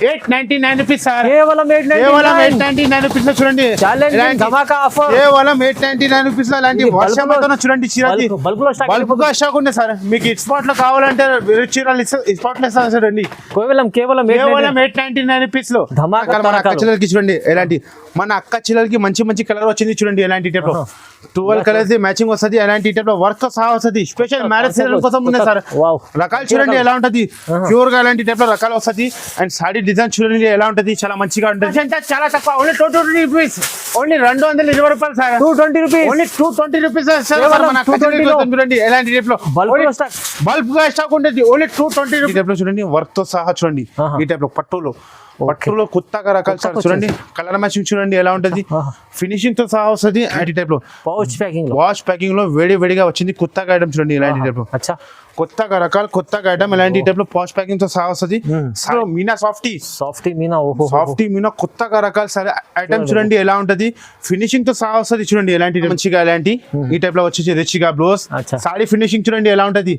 899 rupees sir. కేవలం 899 rupees లో చూడండి. ధమాకా ఆఫర్ కేవలం 899 రూపీస్ లో ఇలాంటి వర్షంతో చూడండి చీరది బల్బ్ గా స్టాక్ ఉంది సార్. మీకు స్పాట్ లో కావాలంటే చీరలు స్పాట్ లో ఇస్తాను సార్ అండి. కేవలం 899 రూపీస్ లో మన అక్క చెల్లెలకి చూడండి ఎలాంటి మన అక్క చెల్లెలకి మంచి మంచి కలర్ వచ్చింది చూడండి. ఎలాంటి టైప్ లో 12 కలర్స్ మ్యాచింగ్ వస్తుంది. ఎలాంటి టైప్ లో వర్క్ సహా వస్తుంది. స్పెషల్ మ్యారేజ్ సీజన్ కోసం ఉన్నాయి సార్. రకాలు చూడండి ఎలా ఉంటది. ప్యూర్ గా ఎలాంటి టైప్ లో రకాలు వస్తుంది. అండ్ సాడీ డిజైన్ చూడండి ఎలా ఉంటది. చాలా మంచిగా ఉంటుంది. చాలా తక్కువ ఓన్లీ 220 రూపీస్. ఓన్లీ 220 రూపాయలు సార్. 220 రూపీస్. ఓన్లీ 220 రూపీస్ మన అక్క చెల్లెలకి చూడండి. ఎలాంటి టైప్ లో బల్బ్ గా స్టాక్ ఉంటుంది. ఓన్లీ 220 రూపీస్ టైప్ లో చూడండి. వర్క్ తో సహా చూడండి. ఈ టైప్ లో పట్టులో కొత్తగా రకాలు సార్ చూడండి. కలర్ మ్యాచింగ్ చూడండి ఎలా ఉంటది. ఫినిషింగ్ తో సహా వస్తుంది. ఈ టైప్ లో వాష్ ప్యాకింగ్ లో వేడిగా వచ్చింది. కొత్తగా ఐటమ్ చూడండి ఇలాంటి టైప్ లో కొత్తగా రకాలు కొత్తగా ఐటమ్ ఇలాంటి టైప్ లో పాష్ ప్యాకింగ్ తో సహా వస్తుంది. మీనా సాఫ్టీ మీనా కొత్తగా రకాలు సరే ఐటమ్ చూడండి ఎలా ఉంటది. ఫినిషింగ్ తో సహా వస్తుంది చూడండి. ఎలాంటి మంచిగా ఎలాంటి ఈ టైప్ లో వచ్చేసి రిచ్గా బ్లౌజ్ సారీ ఫినిషింగ్ చూడండి ఎలా ఉంటది.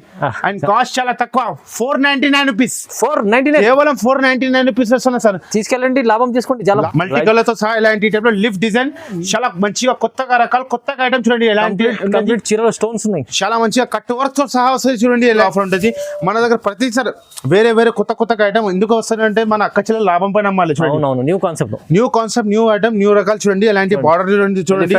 అండ్ కాస్ట్ చాలా తక్కువ 499 రూపీస్. కేవలం 499 రూపీస్ వస్తున్నా సార్. తీసుకెళ్ళండి లాభం తీసుకోండి. మల్టీ కలర్ తో సహా ఇలాంటి టైప్ లో లిఫ్ట్ డిజైన్ చాలా మంచిగా కొత్తగా రకాలు కొత్తగా ఐటమ్ చూడండి. ఎలాంటి చీరలో స్టోన్స్ ఉన్నాయి. చాలా మంచిగా కట్ వర్క్ తో సహా వస్తుంది చూడండి. ఆఫర్ ఉంటుంది మన దగ్గర ప్రతిసారి వేరే కొత్త ఐటమ్ ఎందుకు వస్తారంటే మన అక్క చెల్లెలు లాభం పైన అమ్మాలి. New concept new item new రకాలు చూడండి. ఎలాంటి బార్డర్ చూడండి.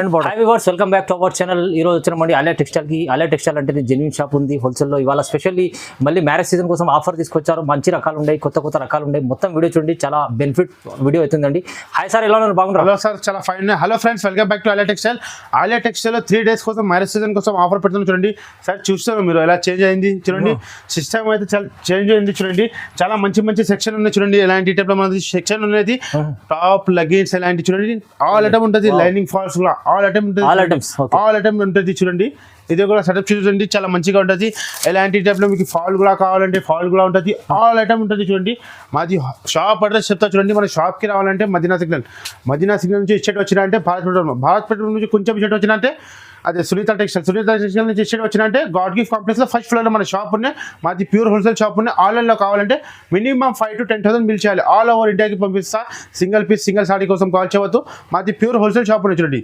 Welcome back to our channel. ఈ రోజు వచ్చినామండి ఆలియా టెక్స్టైల్ కి. ఆలియా టెక్స్టైల్ అంటే జెన్యూన్ షాప్ ఉంది హోల్సేల్ లో. ఇవాళ స్పెషల్లీ మళ్ళీ మ్యారేజ్ సీజన్ కోసం ఆఫర్ తీసుకొచ్చారు. మంచి రకాలు ఉన్నాయి, కొత్త రకాలు ఉన్నాయి. మొత్తం వీడియో చూడండి. చాలా బెనిఫిట్ వీడియో అవుతుందండి. హాయ్ సార్, ఎలా ఉన్నారు? బాగున్నారు? హలో సార్, చాలా fine. Hello friends, welcome back to Alia textile. Alia textile లో 3 days కోసం మ్యారేజ్ సీజన్ కోసం ఆఫర్ పెడుతున్నాం చూడండి. సార్ చూస్తారు మీరు ఎలా చేంజ్ అయింది చూడండి. సిస్టమ్ అయితే చాలా చేంజ్ అయింది చూడండి. చాలా మంచి సెక్షన్ ఉన్నాయి చూడండి. ఎలాంటి టైప్ లో మనది సెక్షన్ ఉన్నది. టాప్ లగేజ్ ఎలాంటి చూడండి. ఆల్ ఐటమ్ ఉంటుంది. లైనింగ్ ఫాల్స్ కూడా ఆల్ ఐటమ్ ఉంటుంది చూడండి. ఇది కూడా సెటప్ చూడండి చాలా మంచిగా ఉంటుంది. ఎలాంటి టైప్ లో మీకు ఫాల్ కూడా కావాలంటే ఫాల్ కూడా ఉంటుంది. ఆల్ ఐటమ్ ఉంటుంది చూడండి. మాది షాప్ అడ్రస్ చెప్తా చూడండి. మన షాప్ కి రావాలంటే మదీనా సిగ్నల్ నుంచి ఇచ్చేట్ వచ్చినా అంటే భారత్ పెట్రోల్ నుంచి కొంచెం ఇచ్చేట్ వచ్చినా అంటే అదే సునీత టెక్స్టైల్ నుంచి ఇచ్చేట్ వచ్చినా అంటే గాడ్ గిఫ్ట్ కాంప్లెక్స్ లో ఫస్ట్ ఫ్లోర్ లో మన షాప్ ఉన్నాయి. మాది ప్యూర్ హోల్సేల్ షాప్ ఉన్నాయి. ఆన్లైన్ లో కావాలంటే మినిమం 5 to 10,000 బిల్ చేయాలి. ఆల్ ఓవర్ ఇండియాకి పంపిస్తా. సింగిల్ సాడీ కోసం కాల్ చేయవద్దు. మాది ప్యూర్ హోల్సేల్ షాప్ ఉన్నాయి చూడండి.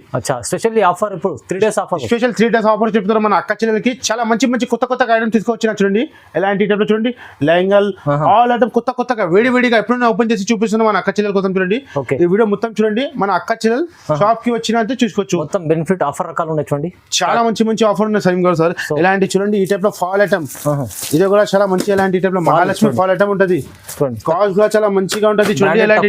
స్పెషల్ ఆఫర్ ఇప్పుడు 3 days offer. Special 3 days offer చెప్తారు మన అక్క చెల్లెలకి. చాలా మంచి కొత్త ఐటమ్ తీసుకొచ్చినా చూడండి. ఎలాంటి టైప్ లో చూడండి. లెహంగల్ ఆల్ ఐటమ్ కొత్తగా వేడిగా ఎప్పుడైనా ఓపెన్ చేసి చూపిస్తున్నాం మన అక్క చెల్లెల కోసం చూడండి. ఈ వీడియో మొత్తం చూడండి. మన అక్క చెల్లెలు షాప్ కి వచ్చినా చూసుకోవచ్చు. మొత్తం బెనిఫిట్ ఆఫర్ రకాలు ఉన్నాయి చూడండి. చాలా మంచి ఆఫర్ ఉన్నాయి సైమ్ గారు సార్. ఇలాంటి చూడండి. ఈ టైప్ లో ఫాల్ ఐటమ్ ఇది కూడా చాలా మంచి. ఎలాంటి టైప్ లో మహాలక్ష్మి ఫాల్ ఐటమ్ ఉంటుంది. కాస్ట్ కూడా చాలా మంచిగా ఉంటుంది చూడండి. ఎలాంటి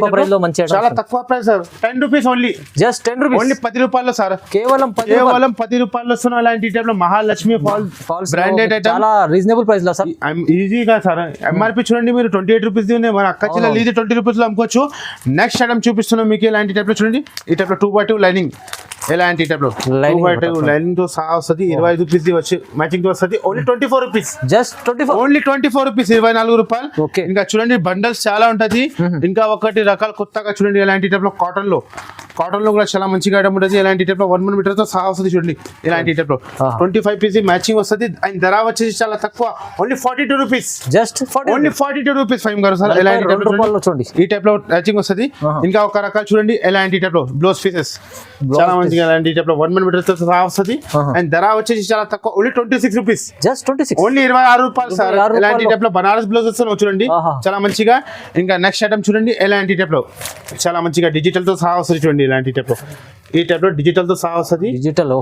చాలా తక్కువ price sir. 10 rupees only. Just 10 rupees. Only 10 రూపాయలు సార్. కేవలం 10 రూపాయలు వస్తున్నా. ఇలాంటి టైప్ లో మహాలక్ష్మి ఫాల్ బ్రాండెడ్ ఐటమ్ చాలా రీజనబుల్ ప్రైస్ లో సార్. ఈజీగా సార్. ఎంఆర్పి చూడండి మీరు 28 రూపీస్ మన అక్క చెల్లెలు ఇది 20 రూపీస్ లో అమ్ముకోవచ్చు. నెక్స్ట్ ఐటమ్ చూపిస్తున్నాం మీకు. ఎలాంటి టైప్ లో చూడండి. ఈ టైప్ లో 2x2 లైనింగ్. ఎలాంటి టైప్ లో 2x2 లైనింగ్ తో సహా వస్తుంది. 25 రూపీస్ వచ్చి మ్యాచింగ్ తో వస్తుంది. Only 24 rupees. Just 24. Only 24 rupees. 24 రూపాయలు. ఇంకా చూడండి బండల్స్ చాలా ఉంటది. ఇంకా ఒకటి రకాల కొత్తగా చూడండి. ఎలాంటి టైప్ లో కాటన్ లో కూడా చాలా మంచిగా ఐటమ్ ఉంటుంది. ఎలాంటి టైప్ లో 1 మీటర్ తో సహా వస్తుంది చూడండి. ఇలాంటి టైప్ లో 25 పీస్ మ్యాచింగ్ వస్తుంది. అండ్ ధర వచ్చేసి చాలా తక్కువ. Only 42 rupees. Just only 42 rupees five గారు సార్. ఎలాంటి టైప్ లో చూడండి. ఈ టైప్ లో మ్యాచింగ్ వస్తుంది. ఇంకా ఒక రకాలు చూడండి. ఎలాంటి టైప్ లో బ్లౌజ్ పీసెస్ చాలా మంచిగా ఎలాంటి టైప్ లో 1 మీటర్ తో సహా వస్తుంది. అండ్ ధర వచ్చేసి చాలా తక్కువ. Only 26 rupees. జస్ట్ 26. ఓన్లీ 26 రూపాయలు సార్. ఎలాంటి టైప్ లో బనారస్ బ్లౌజెస్ చూడండి చాలా మంచిగా. ఇంకా నెక్స్ట్ ఐటమ్ చూడండి. ఎలాంటి టైప్ లో చాలా మంచిగా డిజిటల్ తో సహా వస్తుంది చూడండి. ఇలాంటి టైప్ లో ఈ టైప్ లో డిజిటల్ తో సహా వస్తుంది.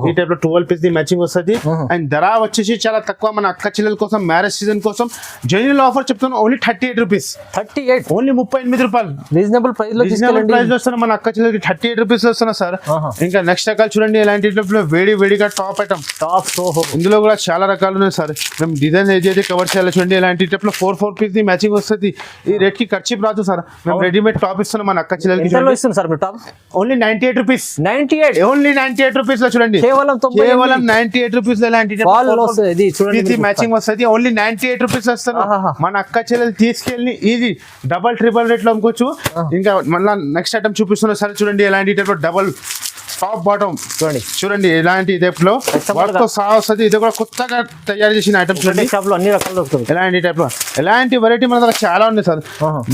ఈ టైప్ లో 12 పీస్ మ్యాచింగ్ వస్తుంది. అండ్ ధర వచ్చేసి చాలా తక్కువ. మన అక్క చెల్లెల కోసం మ్యారేజ్ సీజన్ కోసం జెన్యూన్ ఆఫర్ చెప్తాను. Only 38 rupees. 38. ఓన్లీ 38 రూపాయలు. రీజనబుల్ ప్రైస్ లో వస్తున్నా మన అక్క చెల్లెలకి 38 రూపీస్ వస్తున్నా సార్. ఇంకా నెక్స్ట్ రకాలు చూడంండి. ఎలాంటి టైప్ లో వేడిగా టాప్ ఐటమ్. ఇందులో కూడా చాలా రకాలు ఉన్నాయి సార్. మేము డిజైన్ ఏదైతే కవర్ చేయాలి చూడండి. ఎలాంటి టైప్ లో 4 పీస్ మ్యాచింగ్ వస్తుంది. ఈ రేట్ కి ఖర్చు రాదు సార్. మేము రెడీమేడ్ టాప్ ఇస్తున్నాం మన అక్క చెల్లెలకి. Only 98 rupees. ఓన్లీ 98 రూపీస్ లో చూడండి. కేవలం 98 రూపీస్ లో మ్యాచింగ్ వస్తుంది. ఓన్లీ 98 రూపీస్ వస్తారు. మన అక్క చెల్లెలు తీసుకెళ్ళి ఈజీ డబల్ ట్రిపుల్ రేట్ లో అమ్ముకోవచ్చు. ఇంకా మళ్ళీ నెక్స్ట్ ఐటమ్ చూపిస్తున్నా సరే చూడండి. ఎలాంటి టైప్ డబల్ టాప్ బాటమ్ చూడండి చూడండి ఇలాంటి టైప్ లో వర్క్ తో సహా వస్తుంది. ఇది కూడా కొత్తగా తయారు చేసిన ఐటమ్ చూడండి. షాప్ లో అన్ని రకాలు దొరుకుతుంది. ఎలాంటి టైప్ లో ఎలాంటి వెరైటీ మన దగ్గర చాలా ఉంది సార్.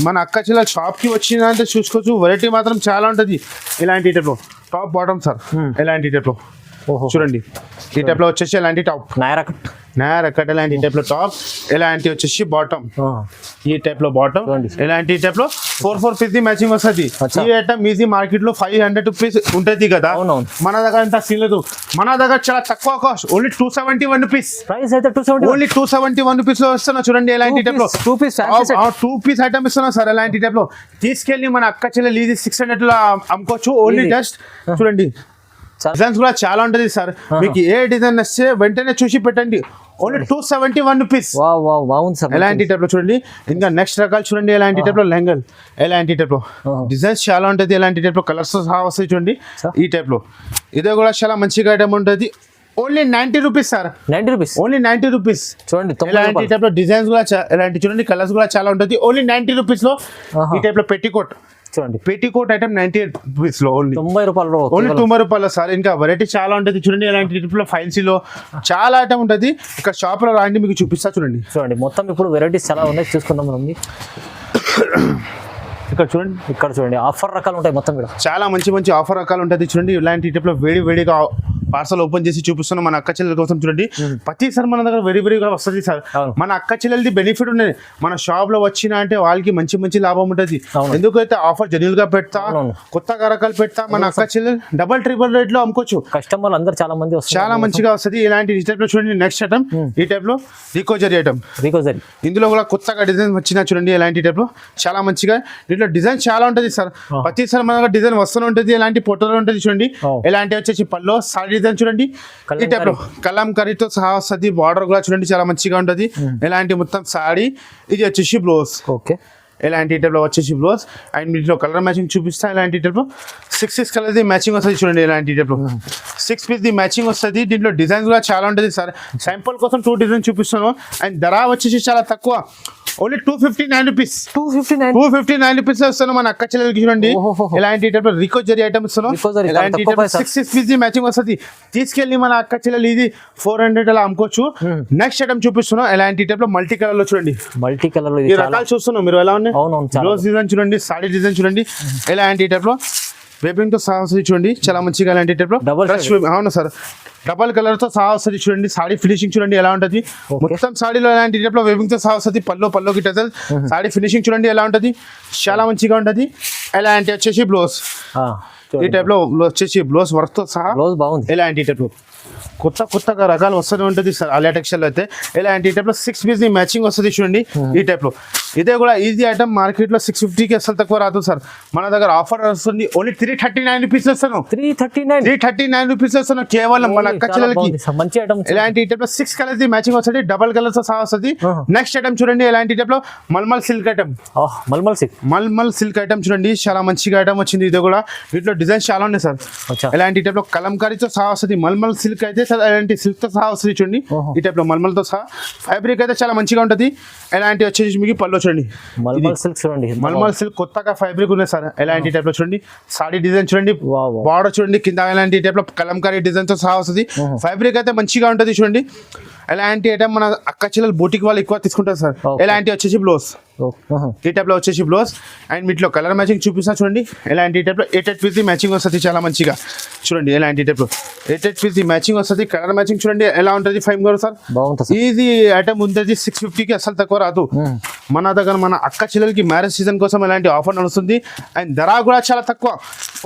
మన అక్క చెల్లెల షాప్ కి వచ్చిందంటే చూసుకోవచ్చు, వెరైటీ మాత్రం చాలా ఉంటది. ఇలాంటి టైప్ లో టాప్ బాటమ్ సార్. ఎలాంటి టైప్ లో చూడండి. ఈ టైప్ లో వచ్చేసి ఎలాంటి టాప్ నయా కట్ ఎలాంటి టైప్ లో టాప్, ఎలాంటి వచ్చేసి బాటమ్ ఈ టైప్ లో బాటమ్, ఎలాంటి టైప్ లో 4 పీస్ ది మ్యాచింగ్ వస్తుంది. ఈ ఐటమ్ ఈజీ మార్కెట్ లో 500 రూపీస్ ఉంటది కదా, మన దగ్గర అంత సీన్ లేదు. మన దగ్గర చాలా తక్కువ కాస్ట్, ఓన్లీ 271 రూపీస్ ప్రైస్ అయితే 271 ఓన్లీ 271 రూపీస్ లో వస్తున్నా. చూడండి ఎలాంటి టైప్ లో 2 పీస్ ఐటమ్ ఇస్తున్నా సార్. ఎలాంటి టైప్ లో తీసుకెళ్ళి మన అక్క చెల్లెలు ఇది 600 లో అమ్ముకోవచ్చు. ఓన్లీ జస్ట్ చూడండి. డిజైన్స్ కూడా చాలా ఉంటది సార్. మీకు ఏ డిజైన్ వస్తే వెంటనే చూసి పెట్టండి. Only 271 rupees. ఎలాంటి టైప్ లో చూడండి. ఇంకా నెక్స్ట్ రకాలు చూడండి. ఎలాంటి టైప్ లో లెంగల్, ఎలాంటి టైప్ లో డిజైన్స్ చాలా ఉంటది. ఎలాంటి టైప్ లో కలర్స్ సహా వస్తాయి చూడండి. ఈ టైప్ లో ఇదే కూడా చాలా మంచిగా ఐటమ్ ఉంటది. Only 90 rupees sir. 90 rupees only 90 rupees చూడండి. ఎలాంటి టైప్ లో డిజైన్స్ కూడా ఎలాంటి చూడండి. కలర్స్ కూడా చాలా ఉంటది. ఓన్లీ 90 రూపీస్ లో ఈ టైప్ లో పెట్టికోట్ చూడండి. పెట్టికోట్ ఐటమ్ 90 రూపీస్ లో ఓన్లీ 90 రూపాయలు. ఓన్లీ 90 రూపాయలు సార్. ఇంకా వెరైటీ చాలా ఉంటది చూడండి. ఎలాంటి టైప్ లో ఫైల్సీ లో చాలా ఐటమ్ ఉంటది. ఇక్కడ షాప్ లో రాండి మీకు చూపిస్తా చూడండి. చూడండి మొత్తం ఇప్పుడు వెరైటీస్ చాలా ఉన్నాయి, చూసుకుందాం మనం. ఇక్కడ చూడండి. ఇక్కడ చూడండి ఆఫర్ రకాలు ఉంటాయి మొత్తం. ఇక్కడ చాలా మంచి మంచి ఆఫర్ రకాలు ఉంటుంది చూడండి. ఇలాంటి టైప్ లో వేడిగా పార్సల్ ఓపెన్ చేసి చూపిస్తున్నాం మన అక్క చెల్లెల కోసం. చూడండి ప్రతిసారి మన దగ్గర వెరీగా వస్తుంది సార్. మన అక్క చెల్లెలది బెనిఫిట్ ఉన్నది. మన షాప్ లో వచ్చిన అంటే వాళ్ళకి మంచి మంచి లాభం ఉంటుంది. ఎందుకైతే ఆఫర్ జెన్యూల్ గా పెడతా, కొత్తగా రకాలు పెడతా. మన అక్క చెల్లెలు డబల్ ట్రిపుల్ రేట్ లో అమ్ముకోవచ్చు. కస్టమర్లు అందరు చాలా మంది చాలా మంచిగా వస్తుంది. ఇలాంటి ఈ టైప్ లో చూడండి. నెక్స్ట్ ఐటమ్ ఈ టైప్ లో రికోజరీ ఐటమ్. ఇందులో కూడా కొత్తగా డిజైన్ వచ్చినా చూడండి. ఎలాంటి టైప్ లో చాలా మంచిగా దీంట్లో డిజైన్ చాలా ఉంటుంది సార్. ప్రతిసారి మన దగ్గర డిజైన్ వస్తూనే ఉంటుంది. ఎలాంటి పొట్టలో ఉంటుంది చూడండి. ఎలాంటి వచ్చేసి పల్లో సారీ డిజైన్ చూడండి. ఈ టైప్ లో కలంకారీతో సహా వస్తుంది. బార్డర్ కూడా చూడండి చాలా మంచిగా ఉంటుంది. ఎలాంటి మొత్తం సారీ. ఇది వచ్చేసి బ్లౌజ్. ఓకే. ఎలాంటి టైప్ లో వచ్చేసి బ్లౌజ్. అండ్ వీటిలో కలర్ మ్యాచింగ్ చూపిస్తా. ఎలాంటి టైప్ లో 6 కలర్ ది మ్యాచింగ్ వస్తుంది చూడండి. ఎలాంటి టైప్ లో 6 పీస్ ది మ్యాచింగ్ వస్తుంది. దీంట్లో డిజైన్స్ కూడా చాలా ఉంటుంది సార్. శాంపుల్ కోసం 2 డిజైన్ చూపిస్తాను. అండ్ ధర వచ్చేసి చాలా తక్కువ, ఓన్లీ 259 రూపీస్. 259 రూపీస్ వస్తాను మన అక్క చెల్లెలకి చూడండి. ఎలాంటి టైప్ లో రికోజరీ ఐటమ్ ఇస్తాను. ఎలాంటి 6 పీస్ ది మ్యాచింగ్ వస్తుంది. తీసుకెళ్ళి మన అక్క చెల్లెలు ఇది 400 అలా అమ్ముకోవచ్చు. నెక్స్ట్ ఐటమ్ చూపిస్తున్నాం. ఎలాంటి టైప్ లో మల్టీ కలర్ లో చూడండి. మల్టీ కలర్ లో ఈ రకాలు చూస్తున్నాం మీరు ఎలా ఉన్నాయి. బ్లౌజ్ డిజైన్ చూడండి. సాడీ డిజైన్ చూడండి. ఎలాంటి టైప్ లో వేపింగ్ తో సహా వస్తుంది చూడండి. చాలా మంచిగా ఎలాంటి టైప్ లో అవును సార్. డబల్ కలర్ తో సహా వస్తుంది చూడండి. సాడీ ఫినిషింగ్ చూడండి ఎలా ఉంటుంది. మొత్తం సాడీలో ఎలాంటి టైప్ లో వేపింగ్ తో సహా వస్తుంది. పల్లోకి టజల్ సాడీ ఫినిషింగ్ చూడండి ఎలా ఉంటుంది. చాలా మంచిగా ఉంటుంది. ఎలాంటి వచ్చేసి బ్లౌజ్ ఈ టైప్ లో వచ్చేసి బ్లౌజ్ వర్క్ తో సహా బాగుంది. ఎలాంటి టైప్ లో కొత్తగా రకాలు వస్తూనే ఉంటుంది సార్. ఆలియా టెక్స్టైల్ అయితే ఎలాంటి టైప్ లో 6 పీస్ మ్యాచింగ్ వస్తుంది చూడండి. ఈ టైప్ లో ఇదే కూడా ఈజీ ఐటమ్ మార్కెట్ లో 650కి అసలు తక్కువ రాదు సార్. మన దగ్గర ఆఫర్ వస్తుంది. ఓన్లీ 339 రూపీస్ వస్తాను. 339 రూపీస్ వస్తాను కేవలం మన అక్క చెల్లెలకి. మంచి ఐటమ్. ఎలాంటి టైప్ లో 6 కలర్స్ ది మ్యాచింగ్ వస్తుంది. డబల్ కలర్స్ తో సహా వస్తుంది. నెక్స్ట్ ఐటమ్ చూడండి. ఎలాంటి టైప్ లో mulmul silk item. Mulmul silk item చూడండి. చాలా మంచిగా ఐటమ్ వచ్చింది. ఇది కూడా వీటిలో డిజైన్స్ చాలా ఉన్నాయి సార్. ఎలాంటి టైప్ లో కలంకారీతో సహా వస్తుంది. మల్మల్ సిల్క్ అయితే ఎలాంటి సిల్క్ తో సహా వస్తుంది చూడండి. ఈ టైప్ లో మల్మల్ తో సహా ఫ్యాబ్రిక్ అయితే చాలా మంచిగా ఉంటుంది. ఎలాంటి వచ్చేసి మీకు పళ్ళు చూడండి. మల్మల్ సిల్క్ కొత్తగా ఫ్యాబ్రిక్ ఉన్నాయి సార్. ఎలాంటి టైప్ లో చూడండి. సాడీ డిజైన్ చూడండి. బార్డర్ చూడండి. కింద ఎలాంటి టైప్ లో కలంకారీ డిజైన్ తో సహా వస్తుంది. ఫ్యాబ్రిక్ అయితే మంచిగా ఉంటుంది చూడండి. ఎలాంటి ఐటమ్ మన అక్క చెల్లెలు బూటికి వాళ్ళు ఎక్కువ తీసుకుంటారు సార్. ఎలాంటి వచ్చేసి బ్లౌజ్ ఈ టైప్ లో వచ్చేసి బ్లౌజ్. అండ్ వీటిలో కలర్ మ్యాచింగ్ చూపిస్తా చూడండి. ఎలాంటి టైప్ లో 8 పీస్ ది మ్యాచింగ్ వస్తుంది చాలా మంచిగా చూడండి. ఎలాంటి టైప్ లో 8 పీస్ ది మ్యాచింగ్ వస్తుంది. కలర్ మ్యాచింగ్ చూడండి ఎలా ఉంటుంది. 5 గారు సార్ ఈజీ ఐటమ్ ఉంటుంది. 650కి అసలు తక్కువ రాదు మన దగ్గర. మన అక్క చెల్లెలకి మ్యారేజ్ సీజన్ కోసం ఎలాంటి ఆఫర్ నడుస్తుంది. అండ్ ధర కూడా చాలా తక్కువ,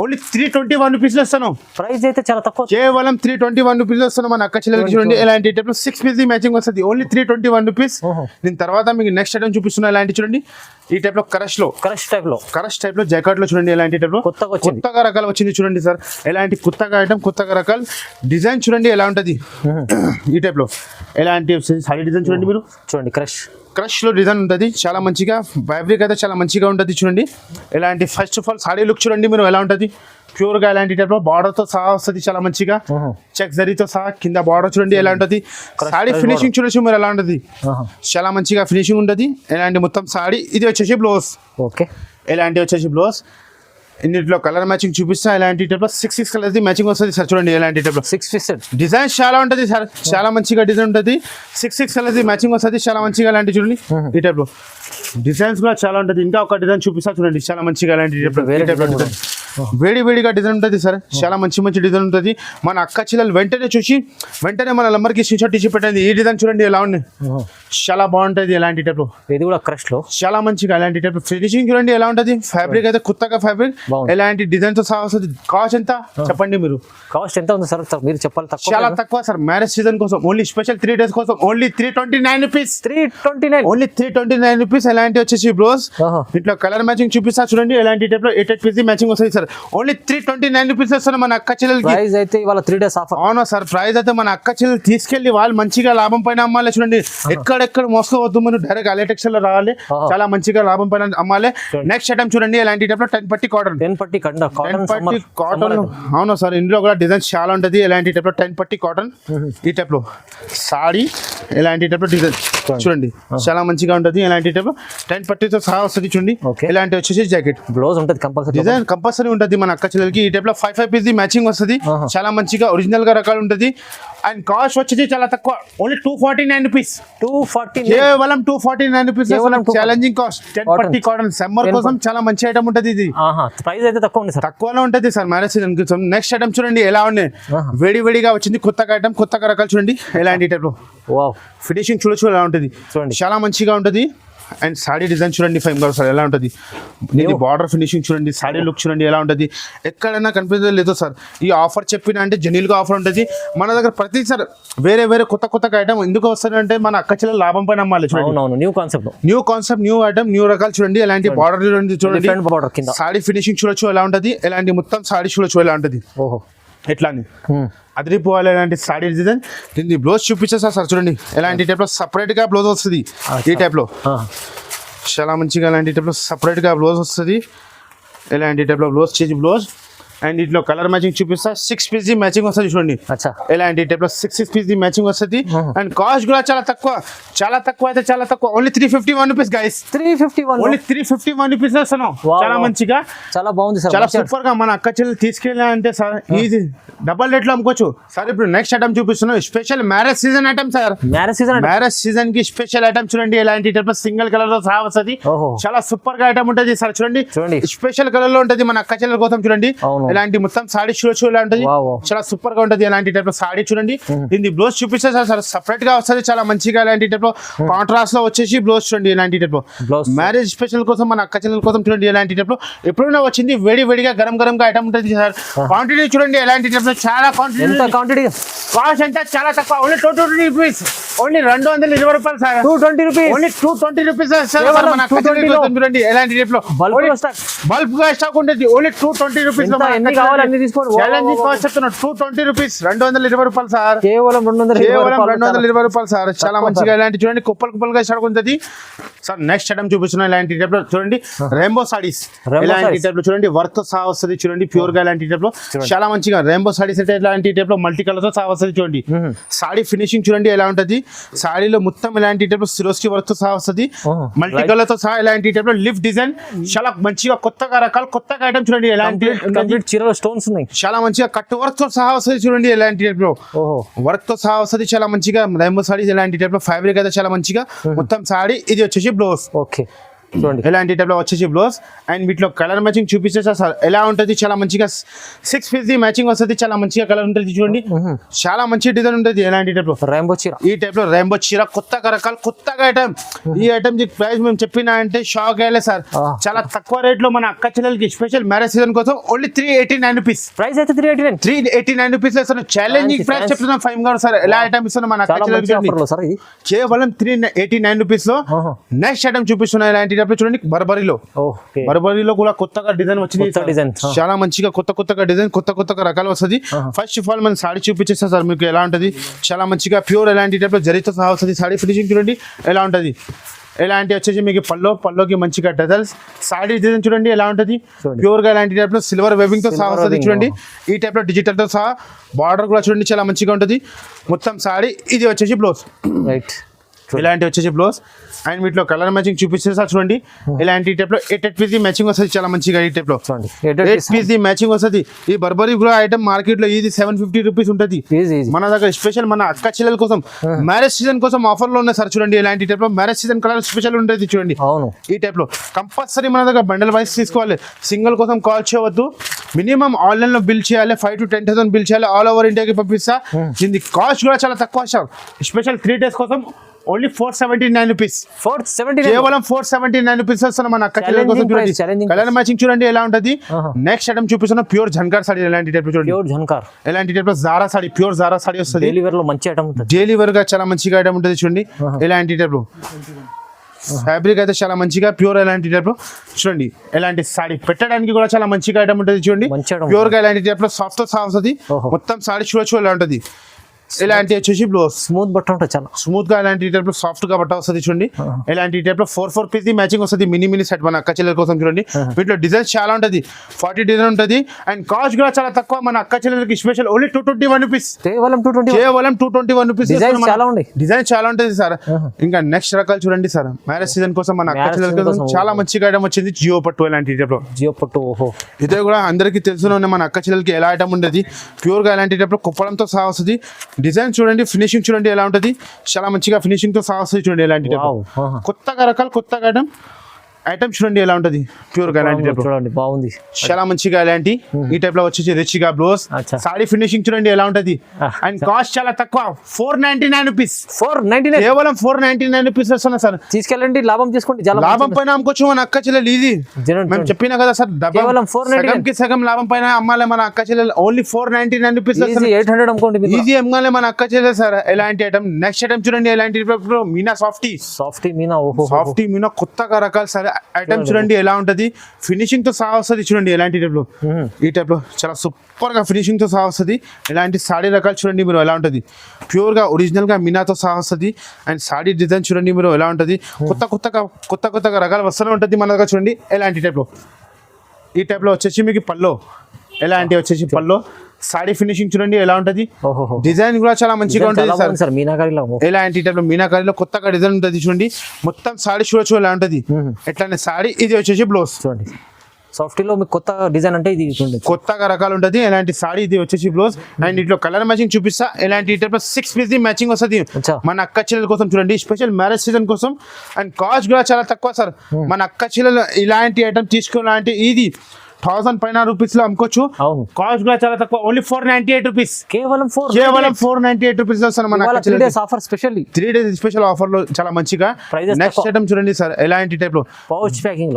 ఓన్లీ 321 రూపీస్ ఇస్తాను. ప్రైస్ అయితే చాలా తక్కువ, కేవలం 321 రూపీస్ ఇస్తాను మన అక్క చెల్లెలకి చూడండి. ఎలాంటి టైప్ లో 6 పీస్ ది మ్యాచింగ్ వస్తుంది. Only 321 rupees. దీని తర్వాత మీకు నెక్స్ట్ ఐటమ్ చూపిస్తున్నా. ఎలాంటి చూడండి. ఈ టైప్ లో కరష్ టైప్ లో జాకెట్ లో చూడండి. ఎలాంటి టైప్ లో కొత్తగా రకాలు వచ్చింది చూడండి సార్. ఎలాంటి కొత్తగా ఐటమ్ కొత్తగా రకాలు డిజైన్ చూడండి ఎలా ఉంటది. ఈ టైప్ లో ఎలాంటి సారీ డిజైన్ చూడండి. మీరు చూడండి క్రష్ లో డిజైన్ ఉంటుంది చాలా మంచిగా. ఫ్యాబ్రిక్ అయితే చాలా మంచిగా ఉంటుంది చూడండి. ఎలాంటి first of all sorry look చూడండి మీరు ఎలా ఉంటుంది. ప్యూర్ గా ఎలాంటి టైప్ లో బార్డర్ తో సహా వస్తుంది చాలా మంచిగా. చెక్ జరీతో సహా కింద బార్డర్ చూడండి ఎలా ఉంటుంది. సారీ ఫినిషింగ్ చూడొచ్చు మీరు ఎలా ఉంటుంది. చాలా మంచిగా ఫినిషింగ్ ఉంటుంది. ఎలాంటి మొత్తం సారీ. ఇది వచ్చేసి బ్లౌజ్. ఎలాంటి వచ్చేసి బ్లౌజ్. ఇందులో కలర్ మ్యాచింగ్ చూపిస్తా ఇలాంటి టైప్ లో 6 కలర్స్ మ్యాచింగ్ వస్తుంది సార్ చూడండి ఇలాంటి టైప్ లో 6 పీసెస్ డిజైన్స్ చాలా ఉంటుంది సార్ చాలా మంచిగా డిజైన్ ఉంటుంది 6 కలర్స్ మ్యాచింగ్ వస్తుంది చాలా మంచిగా ఇలాంటి చూడండి ఈ టైప్ లో డిజైన్స్ కూడా చాలా ఉంటుంది ఇంకా ఒక డిజైన్ చూపిస్తా చూడండి చాలా మంచిగా ఇలాంటి టైప్ లో వేరే డిజైన్ వేడిగా డిజైన్ ఉంటుంది సార్ చాలా మంచి డిజైన్ ఉంటుంది మన అక్క చెల్లెలు వెంటనే చూసి వెంటనే మన నంబర్కి స్క్రీన్ షాట్ తీసి పెట్టండి ఈ డిజైన్ చూడండి ఎలా ఉంది చాలా బాగుంటుంది ఇలాంటి టైప్ లో ఇది కూడా క్రష్ లో చాలా మంచిగా ఇలాంటి టైప్ ఫినిషింగ్ చూడండి ఎలా ఉంటుంది ఫ్యాబ్రిక్ అయితే కొత్తగా ఫ్యాబ్రిక్ ఎలాంటి డిజైన్ తో సహా వస్తుంది కాస్ట్ ఎంత చెప్పండి మీరు కాస్ట్ ఎంత ఉంది సార్ మీరు చెప్పాలి తక్కువ చాలా తక్కువ సార్ మ్యారేజ్ సీజన్ కోసం ఓన్లీ స్పెషల్ 3 days కోసం ఓన్లీ 329 రూపీస్ 329 ఓన్లీ 329 రూపీస్ ఎలాంటి వచ్చేసి బ్రోస్ ఇట్లా కలర్ మ్యాచింగ్ చూపిస్తా చూడండి ఎలాంటి టైప్ లో 8 పీస్ మ్యాచింగ్ వస్తుంది సార్ ఓన్లీ 329 రూపీస్ వస్తుంది మన అక్క చెల్లెలకి ప్రైస్ అయితే ఇవాళ 3 days ఆఫర్ అవునా సార్ ప్రైస్ అయితే మన అక్క చెల్లెలు తీసుకెళ్లి వాళ్ళు మంచిగా లాభం పైన అమ్మాలి చూడండి ఎక్కడెక్కడ మోసుకోవద్దు మనం డైరెక్ట్ అలెటెక్స్ లో రావాలి చాలా మంచిగా లాభం పైన అమ్మాలి నెక్స్ట్ ఐటమ్ చూడండి ఎలాంటి టైప్ లో 10 పట్టి కాటన్ 10 పట్టి కాటన్ అవునా సార్ ఇందులో కూడా డిజైన్స్ చాలా ఉంటుంది ఎలాంటి టైప్ లో 10 పట్టి కాటన్ ఈ టైప్ లో సారీ ఎలాంటి టైప్ లో డిజైన్ చూడండి చాలా మంచిగా ఉంటుంది ఎలాంటి టైప్ లో 10 పట్టితో సహా వస్తుంది చూడండి ఇలాంటి వచ్చేసి జాకెట్ బ్లౌజ్ ఉంటుంది కంపల్సరీ డిజైన్ కంపల్సరీ ఉంటుంది మన అక్క చెల్లెలకి ఈ టైప్ లో 5 పీస్ మ్యాచింగ్ వస్తుంది చాలా మంచిగా ఒరిజినల్ గా రకాలు ఉంటుంది అండ్ కాస్ట్ వచ్చేసి చాలా తక్కువ ఓన్లీ 249 రూపీస్ 249 కేవలం 249 రూపీస్ ఛాలెంజింగ్ కాస్ట్ 10 పట్టి కాటన్ సమ్మర్ కోసం చాలా మంచి ఐటమ్ ఉంటుంది ఇది ప్రైస్ అయితే తక్కువ ఉంది సార్ తక్కువలో ఉంటుంది సార్ మ్యారేజ్ సీజన్ కోసం నెక్స్ట్ ఐటమ్ చూడండి ఎలా ఉన్నాయి వేడిగా వచ్చింది కొత్తగా ఐటమ్ కొత్తగా రకాలు చూడండి ఎలాంటి టైప్ లో ఫినిషింగ్ చూడొచ్చు ఎలా ఉంటుంది చూడండి చాలా మంచిగా ఉంటుంది అండ్ సాడీ డిజైన్ చూడండి 5 కలర్స్ ఎలా ఉంటుంది ఇది బార్డర్ ఫినిషింగ్ చూడండి సాడీ లుక్ చూడండి ఎలా ఉంటుంది ఎక్కడైనా కనిపించదు లేదు సార్ ఈ ఆఫర్ చెప్పిన అంటే జెన్యున్గా ఆఫర్ ఉంటుంది మన దగ్గర ప్రతిసారి వేరే కొత్త ఐటమ్ ఎందుకు వస్తుందంటే మన అక్క చెల్లెలు లాభం పైన అమ్మాలి చూడండి new concept new item new రకాలు చూడండి ఎలాంటి బార్డర్ చూడండి సాడీ ఫినిషింగ్ చూడొచ్చు ఎలా ఉంటుంది ఎలాంటి మొత్తం సాడీ చూడొచ్చు ఎలా ఉంటుంది ఎట్లా అని అదిరిపోవాలి ఎలాంటి సాడీ డిజైన్ దీన్ని బ్లౌజ్ చూపించేస్తా సార్ చూడండి ఎలాంటి టైప్లో సపరేట్గా బ్లౌజ్ వస్తుంది ఈ టైప్లో చాలా మంచిగా ఎలాంటి టైప్లో సపరేట్గా బ్లౌజ్ వస్తుంది ఎలాంటి టైప్లో బ్లౌజ్ అండ్ ఇట్లా కలర్ మ్యాచింగ్ చూపిస్తా 6 పీస్ మ్యాచింగ్ వస్తుంది చూడండి ఎలాంటి టైప్లో 6 పీస్ మ్యాచింగ్ వస్తుంది అండ్ కాస్ట్ కూడా చాలా తక్కువ అయితే చాలా తక్కువ only 351 rupees guys 351 only 351 rupees వస్తున్నాం చాలా మంచిగా చాలా బాగుంది సార్ చాలా సూపర్ గా మన అక్క చెల్లెలు తీసుకెళ్ళాలంటే సార్ ఈజీ డబల్ రేట్ లో అమ్ముకోవచ్చు సార్ ఇప్పుడు నెక్స్ట్ ఐటమ్ చూపిస్తున్నాం special marriage season item sir marriage season కి స్పెషల్ ఐటమ్ చూడండి ఎలాంటి టైప్ సింగిల్ కలర్ తో సహా వస్తుంది చాలా సూపర్ గా ఐటమ్ ఉంటుంది సార్ చూడండి స్పెషల్ కలర్ లో ఉంటుంది మన అక్క చెల్లెల కోసం చూడండి ఇలాంటి మొత్తం సాడీ చూడొచ్చు ఇలా ఉంటుంది చాలా సూపర్ గా ఉంటుంది ఎలాంటి టైప్ లో సాడీ చూడండి దీన్ని బ్లౌజ్ చూపిస్తే సార్ సపరేట్ గా వస్తుంది చాలా మంచిగా ఇలాంటి టైప్ లో కాంట్రాస్ట్ లో వచ్చేసి బ్లౌజ్ చూడండి ఇలాంటి టైప్ లో మ్యారేజ్ స్పెషల్ కోసం మన అక్క చెల్లెల కోసం చూడండి ఎలాంటి టైప్ లో ఎప్పుడైనా వచ్చింది వేడిగా గరం గా ఐటమ్ ఉంటుంది సార్ క్వాంటిటీ చూడండి ఎలాంటి టైప్ లో చాలా క్వాంటిటీ కాస్ట్ ఎంత చాలా తక్కువ ఓన్లీ 220 రూపీస్ ఓన్లీ 220 రూపాయలు sir 220 rupees only 220 rupees sir మన అక్క చెల్లెల కోసం చూడండి ఎలాంటి టైప్ లో బల్బ్ గా స్టాక్ ఉంటుంది ఓన్లీ 220 రూపీస్ లో ఛాలెంజింగ్ కాస్ట్ చెప్తున్నా 220 రూపీస్ 220 రూపాయలు సార్ కేవలం 220 రూపాయలు సార్ చాలా మంచిగా ఇలాంటి చూడండి కుప్పలుగా స్టాక్ ఉంటుంది సార్ నెక్స్ట్ ఐటమ్ చూపిస్తున్నా ఇలాంటి టైప్ లో చూడండి రెయిన్బో సారీస్ ఇలాంటి టైప్ లో చూడండి వర్క్ తో సహా వస్తుంది చూడండి ప్యూర్ గా ఇలాంటి టైప్ లో చాలా మంచిగా రెయిన్బో సారీస్ అయితే ఇలాంటి టైప్ లో మల్టీ కలర్ తో సహా వస్తుంది చూడండి సాడీ ఫినిషింగ్ చూడండి ఎలా ఉంటుంది సాడీలో మొత్తం ఇలాంటి టైప్ లో సిరోస్కి వర్క్ తో సహా వస్తుంది మల్టీ కలర్ తో సహా ఇలాంటి టైప్ లో లిఫ్ట్ డిజైన్ చాలా మంచిగా కొత్తగా రకాలు కొత్తగా ఐటమ్ చూడండి ఎలాంటి స్టోన్స్ ఉన్నాయి చాలా మంచిగా కట్ వర్క్ తో సహా వస్తుంది చూడండి ఎలాంటి టైప్ లో వర్క్ తో సహా వస్తుంది చాలా మంచిగా రెయిన్బో సారీస్ ఎలాంటి టైప్ లో ఫ్యాబ్రిక్ అయితే చాలా మంచిగా మొత్తం సాడీ ఇది వచ్చేసి బ్లౌజ్ చూడండి ఎలాంటి టైప్ లో వచ్చేసి బ్లౌజ్ అండ్ వీటిలో కలర్ మ్యాచింగ్ చూపిస్తే సార్ ఎలా ఉంటుంది చాలా మంచిగా 6 పీస్ మ్యాచింగ్ వస్తుంది చాలా మంచిగా కలర్ ఉంటుంది చూడండి చాలా మంచి డిజైన్ ఉంటుంది ఎలాంటి టైప్ లో రెయిన్బో చీర ఈ టైప్ లో రెయిన్బో చీర కొత్తగా రకాలు కొత్తగా ఐటమ్ ఈ ఐటమ్ ప్రైస్ మేము చెప్పినా అంటే షాక్ అయ్యలే సార్ చాలా తక్కువ రేట్ లో మన అక్క చెల్లెలకి స్పెషల్ మ్యారేజ్ సీజన్ కోసం ఓన్లీ 389 రూపీస్ ప్రైస్ అయితే 389 రూపీస్ ఇస్తాను ఛాలెంజింగ్ ప్రైస్ చెప్తున్నాం 5 గారు సార్ ఎలా ఐటమ్ ఇస్తాను మన అక్క చెల్లెలకి కేవలం 389 రూపీస్ లో నెక్స్ట్ ఐటమ్ చూపిస్తున్నా ఇలాంటి చూడండి బర్బరీలో కూడా కొత్తగా డిజైన్ వచ్చింది చాలా మంచిగా కొత్తగా డిజైన్ కొత్తగా రకాలు వస్తుంది ఫస్ట్ ఆఫ్ ఆల్ మనం సాడీ చూపించేస్తా సార్ మీకు ఎలా ఉంటుంది చాలా మంచిగా ప్యూర్ ఎలాంటి టైప్ లో జరితో సహా వస్తుంది సాడీ ఫినిషింగ్ చూడండి ఎలా ఉంటుంది ఎలాంటి వచ్చేసి మీకు పల్లోకి మంచిగా టెజల్స్ సాడీ డిజైన్ చూడండి ఎలా ఉంటుంది ప్యూర్ గా ఎలాంటి టైప్ లో సిల్వర్ వెబింగ్ తో సహా వస్తుంది చూడండి ఈ టైప్ లో డిజిటల్ తో సహా బార్డర్ కూడా చూడండి చాలా మంచిగా ఉంటుంది మొత్తం సాడీ ఇది వచ్చేసి బ్లౌజ్ ఇలాంటి వచ్చేసి బ్లౌజ్ అండ్ వీటిలో కలర్ మ్యాచింగ్ చూపిస్తే సార్ చూడండి ఇలాంటి టైప్ లో 8 పీస్ మ్యాచింగ్ వస్తుంది చాలా మంచిగా ఈ టైప్ లో చూడండి 8 పీస్ మ్యాచింగ్ వస్తుంది ఈ బర్బరీ కూడా ఐటమ్ మార్కెట్ లో ఇది 750 రూపీస్ ఉంటుంది మన దగ్గర స్పెషల్ మన అక్క చెల్లెల కోసం మ్యారేజ్ సీజన్ కోసం ఆఫర్ లో ఉన్నాయి సార్ చూడండి ఇలాంటి టైప్ లో మ్యారేజ్ సీజన్ కలర్ స్పెషల్ ఉంటుంది చూడండి అవును ఈ టైప్ లో కంపల్సరీ మన దగ్గర బండల్ వైస్ తీసుకోవాలి సింగిల్ కోసం కాల్ చేయవద్దు మినిమం ఆన్లైన్ లో బిల్ చేయాలి 5 to 10,000 బిల్ చేయాలి ఆల్ ఓవర్ ఇండియాకి పంపిస్తా దీని కాస్ట్ కూడా చాలా తక్కువ సార్ స్పెషల్ 3 days కోసం ఓన్లీ 479 రూపీస్ 479 కేవలం 479 రూపీస్ వస్తున్నా మన అక్క చెల్లెల కోసం చూడండి కలర్ మ్యాచింగ్ చూడండి ఎలా ఉంటది నెక్స్ట్ ఐటమ్ చూపిస్తున్నా ప్యూర్ జన్కార్ సారీ ఎలాంటి టైప్ చూడండి ప్యూర్ జన్కార్ ఎలాంటి టైప్ లో Zara sorry pure Zara sorry వస్తుంది డైలీ వేర్ లో మంచి ఐటమ్ ఉంటుంది డైలీ వేర్ గా చాలా మంచిగా ఐటమ్ ఉంటుంది చూడండి ఎలాంటి టైప్ లో ఫ్యాబ్రిక్ అయితే చాలా మంచిగా ప్యూర్ ఎలాంటి టైప్ లో చూడండి ఎలాంటి సారీ పెట్టడానికి కూడా చాలా మంచిగా ఐటమ్ ఉంటుంది చూడండి ప్యూర్ గా ఎలాంటి టైప్ లో సాఫ్ట్ వస్తుంది మొత్తం సారీ చూడొచ్చు ఎలా ఉంటుంది ఇలాంటి వచ్చేసి బ్లౌజ్ స్మూత్ బట్ట ఉంటుంది చాలా స్మూత్ గా ఇలాంటి టైప్ లో సాఫ్ట్ గా బట్ట వస్తుంది చూడండి ఇలాంటి టైప్ లో 4 పీస్ మ్యాచింగ్ వస్తుంది మినీ సెట్ మన అక్క చెల్లెల కోసం చూడండి వీటిలో డిజైన్స్ చాలా ఉంటుంది 40 డిజైన్ ఉంటుంది అండ్ కాస్ట్ కూడా చాలా తక్కువ మన అక్క చెల్లెలకి స్పెషల్ ఓన్లీ 221 రూపీస్ కేవలం 221 రూపీస్ డిజైన్ చాలా ఉంటుంది సార్ ఇంకా నెక్స్ట్ రకాలు చూడండి సార్ మ్యారేజ్ సీజన్ కోసం మన అక్క చెల్లెల కోసం చాలా మంచిగా ఐటమ్ వచ్చింది జియో పట్టు ఇలాంటి టైప్ లో జియో పట్టు ఓహో ఇదే కూడా అందరికీ తెలుసునే మన అక్క చెల్లెలకి ఎలా ఐటమ్ ఉండేది ప్యూర్ గా ఇలాంటి టైప్ లో కుప్పడంతో సహా వస్తుంది డిజైన్ చూడండి ఫినిషింగ్ చూడండి ఎలా ఉంటుంది చాలా మంచిగా ఫినిషింగ్ తో సహా వస్తుంది చూడండి ఎలాంటి కొత్తగా రకాలు కొత్తగా ఐటమ్ చూడండి ఎలా ఉంటుంది ప్యూర్ గా ఇలాంటి టైప్ చూడండి బాగుంది చాలా మంచిగా ఇలాంటి ఈ టైప్ లో వచ్చేసి రిచ్ గా బ్లౌజ్ సారీ ఫినిషింగ్ చూడండి ఎలా ఉంటది అండ్ కాస్ట్ చాలా తక్కువ 499 రూపీస్ 499 కేవలం 499 రూపీస్ వస్తున్నా సార్ తీసుకెళ్ళండి లాభం తీసుకోండి లాభం పైన అమ్ముకోవచ్చు మన అక్క చెల్లెలు ఇది మేము చెప్పినా కదా సార్ కేవలం 499 సగం లాభం పైన అమ్మాలి మన అక్క చెల్లెలు ఓన్లీ 499 రూపీస్ 800 అమ్ముకోండి ఈజీ అమ్మాలి మన అక్క చెల్లెలు సార్ ఎలాంటి ఐటమ్ నెక్స్ట్ ఐటమ్ చూడండి ఎలాంటి మీనా సాఫ్టీ మీనా ఓహో సాఫ్టీ మీనా కొత్తగా రకాలు సరే ఐటమ్ చూడండి ఎలా ఉంటది ఫినిషింగ్ తో సహా వస్తుంది చూడండి ఎలాంటి టైప్ లో ఈ టైప్ లో చాలా సూపర్ గా ఫినిషింగ్ తో సహా వస్తుంది ఇలాంటి సాడీ రకాలు చూడండి మీరు ఎలా ఉంటది ప్యూర్ గా ఒరిజినల్ గా మీనాతో సహా వస్తుంది అండ్ సాడీ డిజైన్ చూడండి మీరు ఎలా ఉంటది కొత్తగా రకాలు వస్తూనే ఉంటది మన దగ్గర చూడండి ఎలాంటి టైప్ లో ఈ టైప్ లో వచ్చేసి మీకు పల్లో ఎలాంటి వచ్చేసి పల్లో సాడీ ఫినిషింగ్ చూడండి ఎలా ఉంటది డిజైన్ కూడా చాలా మంచిగా ఉంటుంది సార్ మీనాకారిలో ఎలాంటి టైప్ లో మీనాకారిలో కొత్తగా డిజైన్ ఉంటుంది చూడండి మొత్తం సాడీ చూడొచ్చు ఎలా ఉంటది ఎట్లానే సాడీ ఇది వచ్చేసి బ్లౌజ్ చూడండి సాఫ్టీలో మీకు కొత్త డిజైన్ అంటే ఇది కొత్తగా రకాలు ఉంటుంది ఎలాంటి సాడీ ఇది వచ్చేసి బ్లౌజ్ అండ్ ఇట్లా కలర్ మ్యాచింగ్ చూపిస్తా ఎలాంటి టైప్ లో 6 పీస్ మ్యాచింగ్ వస్తుంది మన అక్క చెల్లెల కోసం చూడండి స్పెషల్ మ్యారేజ్ సీజన్ కోసం అండ్ కాస్ట్ కూడా చాలా తక్కువ సార్ మన అక్క చెల్లెలు ఇలాంటి ఐటమ్ తీసుకోవాలంటే ఇది 1000 పైన రూపీస్ లో అమ్ముకోవచ్చు కాస్ట్ కూడా చాలా తక్కువ ఓన్లీ 498 రూపీస్ కేవలం 498 రూపీస్ వస్తాను మన 3 days offer specially 3 days special offer లో చాలా మంచిగా నెక్స్ట్ ఐటమ్ చూడండి సార్ ఎలాంటి టైప్ లో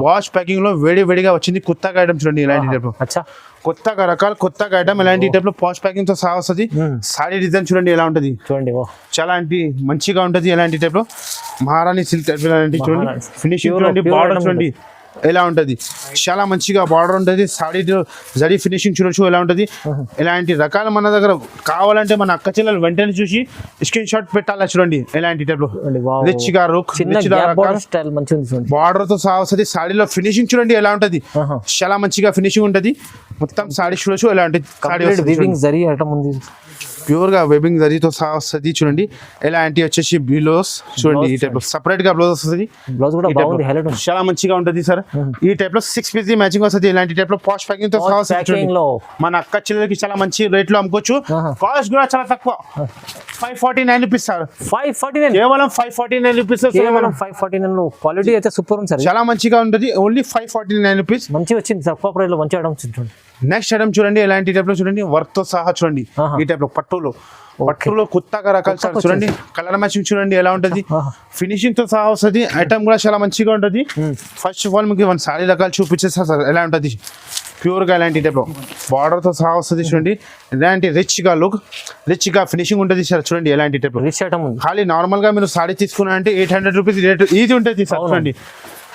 వాష్ ప్యాకింగ్ లో వేడిగా వచ్చింది కొత్తగా ఐటమ్ చూడండి ఇలాంటి టైప్ లో కొత్తగా రకాలు కొత్తగా ఐటమ్ ఎలాంటి టైప్ లో వాష్ ప్యాకింగ్ తో సహా వస్తుంది సారీ డిజైన్ చూడండి ఎలా ఉంటది చూడండి చాలా మంచిగా ఉంటది ఎలాంటి టైప్ లో మహారాణి సిల్క్ టైప్ ఎలాంటి చూడండి ఫినిషింగ్ చూడండి బార్డర్ చూడండి ఎలా ఉంటది చాలా మంచిగా బార్డర్ ఉంటుంది సాడీ జరీ ఫినిషింగ్ చూడొచ్చు ఎలా ఉంటది ఇలాంటి రకాలు మన దగ్గర కావాలంటే మన అక్క చెల్లెలు వెంటనే చూసి స్క్రీన్ షాట్ పెట్టాలా చూడండి ఎలాంటి టైప్ లో రిచ్ గా బార్డర్ తో సహా వస్తుంది సాడీలో ఫినిషింగ్ చూడండి ఎలా ఉంటది చాలా మంచిగా ఫినిషింగ్ ఉంటది మొత్తం సాడీ చూడొచ్చు ఎలా ఉంటుంది ప్యూర్ గా వెబింగ్ జరీతో సహా వస్తుంది చూడండి ఎలాంటి వచ్చేసి బ్లౌజ్ చూడండి ఈ టైప్ లో సపరేట్ గా బ్లౌజ్ వస్తుంది చాలా మంచిగా ఉంటుంది సార్ ఈ టైప్ లో 6 పీస్ మ్యాచింగ్ వస్తుంది ఇలాంటి టైప్ లో పాష్ ప్యాకింగ్ తో సహా వస్తుంది మన అక్క చెల్లెలకి చాలా మంచి రేట్ లో అమ్ముకోవచ్చు కాస్ట్ కూడా చాలా తక్కువ 549 రూపీస్ సార్ 549 కేవలం 549 రూపీస్ కేవలం 549 లో క్వాలిటీ అయితే సూపర్ ఉంది సార్ చాలా మంచిగా ఉంటుంది ఓన్లీ 549 రూపీస్ మంచి వచ్చింది సార్ ప్రైస్ లో మంచి ఐటమ్స్ చూడండి నెక్స్ట్ ఐటమ్ చూడండి ఎలాంటి టైప్ లో చూడండి వర్క్ తో సహా చూడండి ఈ టైప్ లో పట్టులో కొత్తగా రకాలు సార్ చూడండి కలర్ మ్యాచింగ్ చూడండి ఎలా ఉంటది ఫినిషింగ్ తో సహా వస్తుంది ఐటమ్ కూడా చాలా మంచిగా ఉంటుంది ఫస్ట్ ఆఫ్ ఆల్ మీకు సారీ రకాలు చూపించేస్తా సార్ ఎలా ఉంటది ప్యూర్ గా ఇలాంటి టైప్ లో బార్డర్ తో సహా వస్తుంది చూడండి ఇలాంటి రిచ్ గా ఫినిషింగ్ ఉంటుంది సార్ చూడండి ఎలాంటి టైప్ లో రిచ్ ఐటమ్ ఖాళీ నార్మల్ గా మీరు సారీ తీసుకున్నారంటే 800 రూపీస్ రేట్ ఇది ఉంటుంది సార్ చూడండి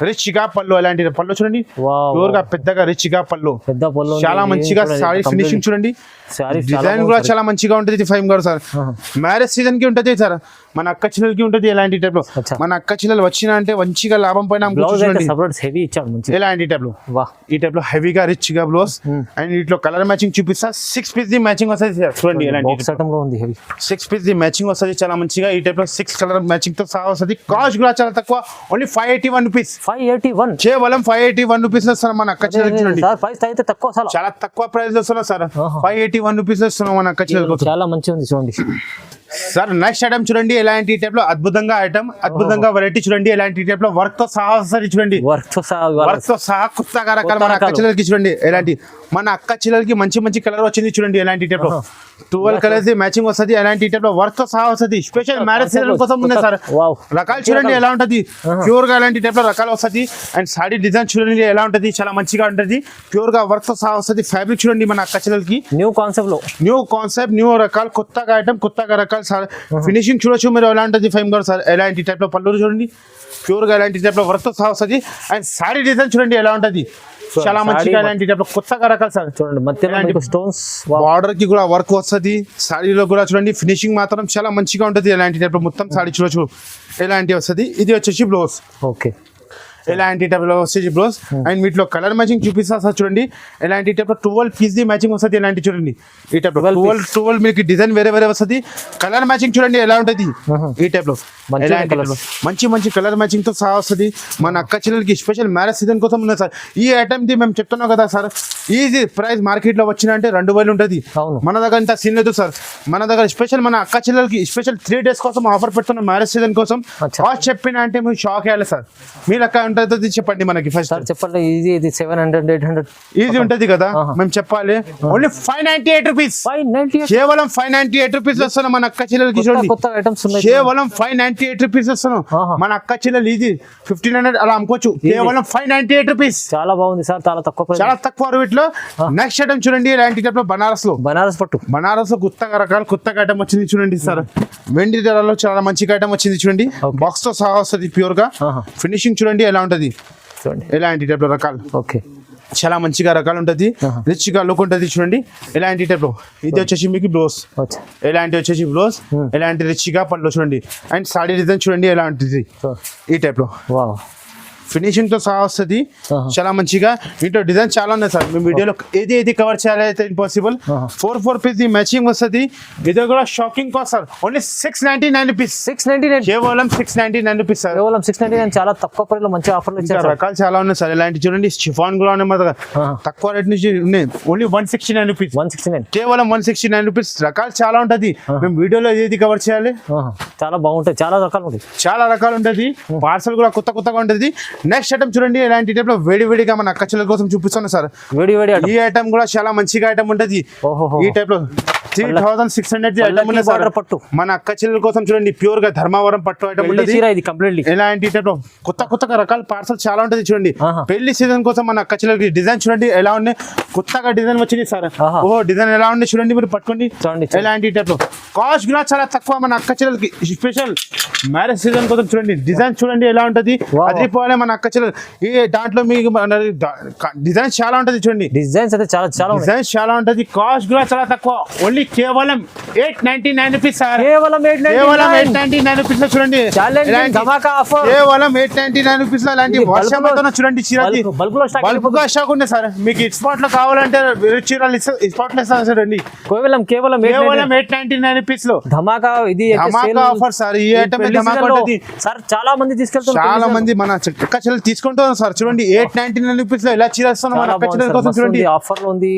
రిచ్ గా పళ్ళు, ఎలాంటి పళ్ళు చూడండి వావ్. ప్యూర్ గా పెద్దగా రిచ్ గా పళ్ళు, పెద్ద పొలం చాలా మంచిగా సారీ ఫినిషింగ్ చూడండి. డిజైన్ కూడా చాలా మంచిగా ఉంటుంది ఫైవ్ గారు సార్. మ్యారేజ్ సీజన్ కి ఉంటది సార్, మన అక్క చెల్లెలకి ఉంటది ఎలాంటి టైప్ లో. మన అక్క చెల్లెలు వచ్చినా అంటే మంచిగా లాభం పైన చూడండి హెవీ ఇచ్చాడు మంచి ఎలాంటి టైప్ లో. వా ఈ టైప్ లో హెవీగా రిచ్ గా బ్లౌజ్ అండ్ వీటిలో కలర్ మ్యాచింగ్ చూపిస్తా. 6 పీస్ ది మ్యాచింగ్ వస్తుంది సార్ చూడండి. బాక్స్ ఐటమ్ లో ఉంది హెవీ 6 పీస్ ది మ్యాచింగ్ వస్తుంది చాలా మంచిగా. ఈ టైప్ లో 6 కలర్ మ్యాచింగ్ తో సహా వస్తుంది. కాస్ట్ కూడా చాలా తక్కువ, ఓన్లీ 581 రూపీస్. 581 కేవలం 581 రూపీస్ వస్తున్నా మన అక్క చెల్లెలకి చూడండి. సార్ ప్రైస్ అయితే తక్కువ అసలు చాలా తక్కువ ప్రైస్ వస్తున్నా సార్. 581 రూపీస్ వస్తున్నాం మన అక్క చెల్లెలకి. చాలా మంచిగా ఉంది చూడండి సార్. నెక్స్ట్ ఐటమ్ చూడండి, ఎలాంటి టైప్ లో అద్భుతంగా ఐటమ్, అద్భుతంగా వెరైటీ చూడండి. ఎలాంటి టైప్ లో వర్క్ తో సహా వస్తుంది చూడండి. వర్క్ తో సహా కొత్తగా రకాల మన అక్క చెల్లెలకి చూడండి. ఎలాంటి మన అక్క చెల్లెలకి మంచి మంచి కలర్ వచ్చింది చూడండి. ఎలాంటి టైప్ లో 12 కలర్స్ మ్యాచింగ్ వస్తుంది. ఎలాంటి టైప్ లో వర్క్ తో సహా వస్తుంది. స్పెషల్ మ్యారేజ్ సీజన్ కోసం ఉన్నాయి సార్. రకాలు చూడండి ఎలా ఉంటది, ప్యూర్ గా ఎలాంటి టైప్ లో రకాలు వస్తుంది. అండ్ సాడీ డిజైన్ చూడండి ఎలా ఉంటది, చాలా మంచిగా ఉంటది. ప్యూర్ గా వర్క్ తో సహా వస్తుంది. ఫ్యాబ్రిక్ చూడండి మన అక్క చెల్లెలకి న్యూ కాన్సెప్ట్ న్యూ రకాలు, కొత్తగా ఐటమ్, కొత్తగా రకాలు సార్. ఫినిషింగ్ చూడొచ్చు మీరు ఎలా ఉంటుంది ఫైవ్ గారు సార్. ఎలాంటి టైప్ లో పళ్ళు చూడండి, ప్యూర్ గా ఎలాంటి టైప్ లో వర్క్ తో సహా వస్తుంది. అండ్ సారీ డిజైన్ చూడండి ఎలా ఉంటది, చాలా మంచిగా ఎలాంటి టైప్ లో కొత్తగా రకాలు సార్. చూడండి మధ్యలో స్టోన్స్, బార్డర్ కి కూడా వర్క్ వస్తుంది. సాడీలో కూడా చూడండి ఫినిషింగ్ మాత్రం చాలా మంచిగా ఉంటుంది. ఎలాంటి టైప్ లో మొత్తం సాడీ చూడొచ్చు ఎలాంటి వస్తుంది. ఇది వచ్చేసి బ్లౌజ్, ఓకే ఎలాంటి టైప్ లో వచ్చేసి బ్లౌజ్. అండ్ వీటిలో కలర్ మ్యాచింగ్ చూపిస్తా సార్ చూడండి. ఎలాంటి టైప్ లో 12 పీస్ ది మ్యాచింగ్ వస్తుంది. ఎలాంటి చూడండి ఈ టైప్ లో 12 మీకు డిజైన్ వేరే వేరే వస్తుంది. కలర్ మ్యాచింగ్ చూడండి ఎలా ఉంటుంది ఈ టైప్ లో. మంచి మంచి కలర్ మ్యాచింగ్ తో సహా వస్తుంది. మన అక్క చెల్లెలకి స్పెషల్ మ్యారేజ్ సీజన్ కోసం ఉన్నది సార్. ఈ ఐటమ్ ది మేము చెప్తున్నాం కదా సార్, ఈజీ ప్రైస్ మార్కెట్ లో వచ్చిన అంటే 2000 ఉంటుంది. మన దగ్గర ఇంత సీన్ లేదు సార్. మన దగ్గర స్పెషల్ మన అక్క చెల్లెలకి స్పెషల్ 3 days కోసం ఆఫర్ పెడుతున్నాం మ్యారేజ్ సీజన్ కోసం. కాస్ట్ చెప్పిన అంటే మీరు షాక్ అయ్యాలి సార్. మీ లెక్క ఉంటుంది చెప్పండి మనకి ఫస్ట్ చెప్పండి. ఈజీ ఇది 700 800 ఈజీ ఉంటది కదా, మేము చెప్పాలి. ఓన్లీ 598 రూపీస్, కేవలం 598 రూపీస్ వస్తున్నాం మన అక్క చెల్లెలకి చూడండి. కేవలం 598 రూపీస్ వస్తున్నాం మన అక్క చెల్లెలు. ఈజీ 1500 అలా అమ్ముకోవచ్చు. కేవలం 598 రూపీస్. చాలా బాగుంది సార్, చాలా తక్కువ వీటిలో. నెక్స్ట్ ఐటమ్ చూడండి ఎలాంటి టైప్ లో బనారస్ పట్టు, బనారస్ లో కొత్తగా రకాలు, కొత్తగా ఐటమ్ వచ్చింది చూడండి సార్. వెండి ధరలో చాలా మంచిగా ఐటమ్ వచ్చింది చూడండి. బాక్స్ తో సహా వస్తుంది ప్యూర్ గా. ఫినిషింగ్ చూడండి ఎలా ఉంటది, ఎలాంటి టైప్ లో రకాలు, ఓకే చాలా మంచిగా రకాలు ఉంటుంది. రిచ్ గా లుక్ ఉంటుంది చూడండి ఎలాంటి టైప్ లో. ఇది వచ్చేసి మీకు బ్లౌజ్, ఎలాంటి వచ్చేసి బ్లౌజ్, ఎలాంటి రిచ్ గా పళ్ళు చూడండి. అండ్ సాడీ డిజైన్ చూడండి ఎలా ఉంటుంది ఈ టైప్ లో. ఫినిషింగ్ తో సహా వస్తుంది చాలా మంచిగా. ఇంట్లో డిజైన్ చాలా ఉన్నాయి సార్. మేము వీడియోలో ఏది కవర్ చేయాలి అయితే ఇంపాసిబుల్. 4 పీస్ ది మ్యాచింగ్ వస్తుంది. ఇది కూడా shocking cost sir. Only 699 rupees. 699 కేవలం 699 రూపీస్ సార్. కేవలం 699 చాలా తక్కువ ప్రైస్ లో మంచి ఆఫర్లు ఇచ్చారు. రకాలు చాలా ఉన్నాయి సార్. ఎలాంటి చూడండి షిఫాన్ కూడా ఉన్నాయి మన దగ్గర, తక్కువ రేట్ నుంచి ఉన్నాయి. Only 169 rupees. 169 కేవలం 169 రూపీస్. రకాలు చాలా ఉంటది. మేము వీడియోలో ఏది కవర్ చేయాలి, చాలా బాగుంటాయి. చాలా రకాలు ఉంటాయి, చాలా రకాలు ఉంటది. పార్సల్ కూడా కొత్తగా ఉంటది. నెక్స్ట్ ఐటమ్ చూడండి ఎలాంటి టైప్ లో వేడిగా మన అక్క చెల్లెల కోసం చూపిస్తాను సార్. వేడి ఈ ఐటమ్ కూడా చాలా మంచిగా ఐటమ్ ఉంటది. ఈ టైప్ లో 3600 ఐటమ్ ఉంది సార్. మన అక్క చెల్లెల కోసం చూడండి ప్యూర్ గా ధర్మవరం పట్టు ఐటమ్ ఉంటది. ఎలాంటి టైప్ లో కొత్తగా రకాల పార్సల్ చాలా ఉంటది చూడండి. పెళ్లి సీజన్ కోసం మన అక్క చెల్లెలకి డిజైన్ చూడండి ఎలా ఉన్నాయి. కొత్తగా డిజైన్ వచ్చింది సార్. డిజైన్ ఎలా ఉంది చూడండి, మీరు పట్టుకోండి. ఎలాంటి టైప్ లో కాస్ట్ కూడా చాలా తక్కువ మన అక్క చెల్లెలకి స్పెషల్ మ్యారేజ్ సీజన్ కోసం చూడండి. డిజైన్ చూడండి ఎలా ఉంటది, అదిరిపోవాలి మన అక్క చెల్లెలు. ఈ దాంట్లో మీకు డిజైన్ చాలా ఉంటది చూడండి. డిజైన్స్ అయితే డిజైన్స్ చాలా ఉంటది. కాస్ట్ కూడా చాలా తక్కువ. ఓన్లీ కేవలం 899 రూపీస్ సార్. కేవలం 899 రూపీస్ లో చూడండి. కేవలం 899 రూపీస్ లో ఇలాంటి వర్షం చూడండి. చీరది బల్బ్ గా స్టాక్ ఉంది సార్. మీకు స్పాట్ లో కావాలంటే చీరలు స్పాట్ లో ఇస్తారు సార్. కేవలం 899 రూపీస్ లో ధమాకా ఆఫర్ సార్. ఈ ఐటమ్ ధమాకా ఉంటది సార్. చాలా మంది తీసుకెళ్తారు, చాలా మంది మన అక్క చెల్లెలు తీసుకుంటారు సార్. చూడండి 899 రూపీస్ లో ఎలా చీర ఇస్తున్నాం మన అక్క చెల్లెల కోసం చూడండి. ఆఫర్ లో ఉంది.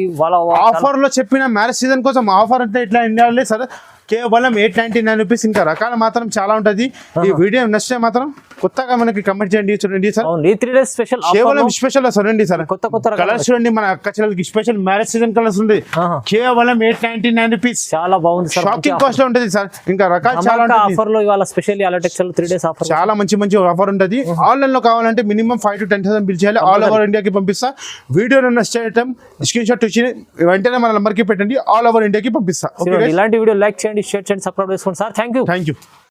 ఆఫర్ లో చెప్పిన మ్యారేజ్ సీజన్ కోసం ఆఫర్ అంటే ఇట్లా ఇండియాలో సార్. కేవలం 899 రూపీస్. ఇంకా రకాలు మాత్రం చాలా ఉంటది. ఈ వీడియో నచ్చితే మాత్రం కొత్తగా మనకి కమెంట్ చేయండి చూడండి సార్. 3 days స్పెషల్ కేవలం స్పెషల్ చూడండి సార్. కొత్త కలర్స్ చూడండి మన అక్క చెల్లెలకి స్పెషల్ మ్యారేజ్ సీజన్ కలర్స్ ఉంది. కేవలం 899 రూపీస్. చాలా బాగుంది సార్. షాకింగ్ కాస్ట్ లో ఉంటుంది సార్. ఇంకా రకాలు చాలా ఉంటాయి. ఆఫర్ లో ఇవాళ స్పెషల్ అలటెక్స్లో 3 days ఆఫర్ చాలా మంచి ఆఫర్ ఉంటుంది. ఆన్లైన్ లో కావాలంటే మినిమం 5 to 10,000 బిల్ చేయాలి. ఆల్ ఓవర్ ఇండియాకి పంపిస్తా. వీడియో నచ్చితే స్క్రీన్ షాట్ ఇచ్చి వెంటనే మన నెంబర్కి పెట్టండి. ఆల్ ఓవర్ ఇండియాకి పంపిస్తా. ఇలాంటి వీడియో లైక్ చేయండి, షేర్ చేయండి, సబ్స్క్రైబ్ చేసుకోండి సార్. Thank you.